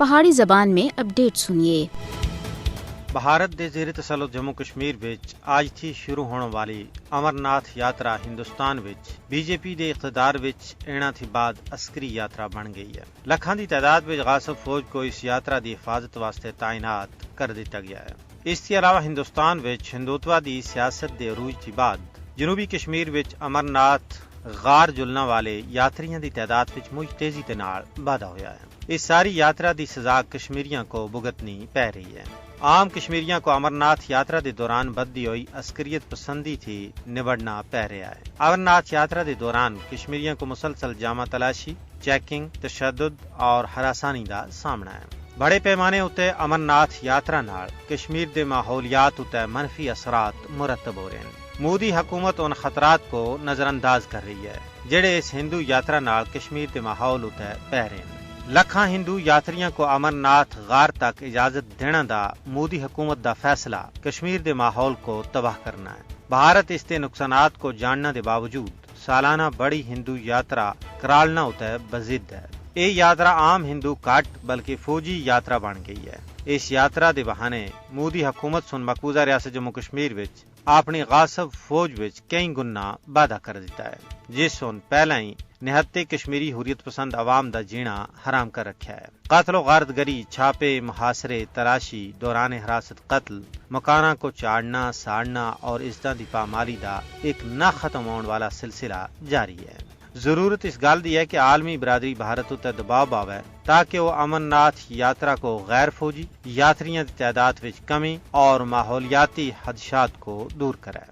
پہاڑی زبان میں اپڈیٹ سنیے۔ بھارت دے زیر تسلط جموں کشمیر وچ آج تھی شروع ہونے والی امرناتھ یاترا ہندوستان وچ بی جے پی دے اقتدار وچ اینا تھی بعد عسکری یاترا بن گئی ہے۔ لکھاں دی تعداد وچ غاصب فوج کو اس یاترا دی حفاظت واسطے تعینات کر دتا گیا ہے۔ اس کے علاوہ ہندوستان وچ ہندوتوا دی سیاست دے عروج دی بعد جنوبی کشمیر وچ امرناتھ غار جلنا والے یاتریاں دی تعداد وچ مجھ تیزی دے نال واਧਾ ہویا ہے۔ اس ساری یاترا دی سزا کشمیریاں کو بھگتنی پہ رہی ہے۔ عام کشمیریاں کو امرناتھ یاترا دے دوران بدھی ہوئی عسکریت پسندی تھی نبڑنا پہ رہا ہے۔ امرناتھ یاترا دے دوران کشمیریاں کو مسلسل جامہ تلاشی، چیکنگ، تشدد اور ہراسانی دا سامنا ہے۔ بڑے پیمانے اتے امرناتھ یاترا نال کشمیر دے ماحولیات اتے منفی اثرات مرتب ہو رہے ہیں۔ مودی حکومت ان خطرات کو نظر انداز کر رہی ہے جڑے اس ہندو یاترا نال کشمیر دے ماحول اتے پہ رہے ہیں۔ لکھاں ہندو یاتریاں کو امرناتھ غار تک اجازت دینا دا مودی حکومت دا فیصلہ کشمیر دے ماحول کو تباہ کرنا ہے۔ بھارت اس دے نقصانات کو جاننے دے باوجود سالانہ بڑی ہندو یاترا کرالنا ہوتا ہے بضد ہے۔ یہ یاترا عام ہندو کٹ بلکہ فوجی یاترا بن گئی ہے۔ اس یاترا دے بہانے مودی حکومت سن مقبوضہ ریاست جموں کشمیر وچ اپنی غاصب فوج وچ کئی گنا واਧਾ کر دیتا ہے، جس سن پہلا ہی نہتے کشمیری حریت پسند عوام دا جینا حرام کر رکھا ہے۔ قتل و غارت گری، چھاپے، محاصرے، تلاشی، دوران حراست قتل، مکانہ کو چاڑنا، ساڑنا اور عزتاں دی پامالی دا ایک نہ ختم ہونے والا سلسلہ جاری ہے۔ ضرورت اس گل دی ہے کہ عالمی برادری بھارت تے دباؤ پاوے تاکہ وہ امرناتھ یاترا کو غیر فوجی یاتریاں دی تعداد وچ کمی اور ماحولیاتی خدشات کو دور کرے۔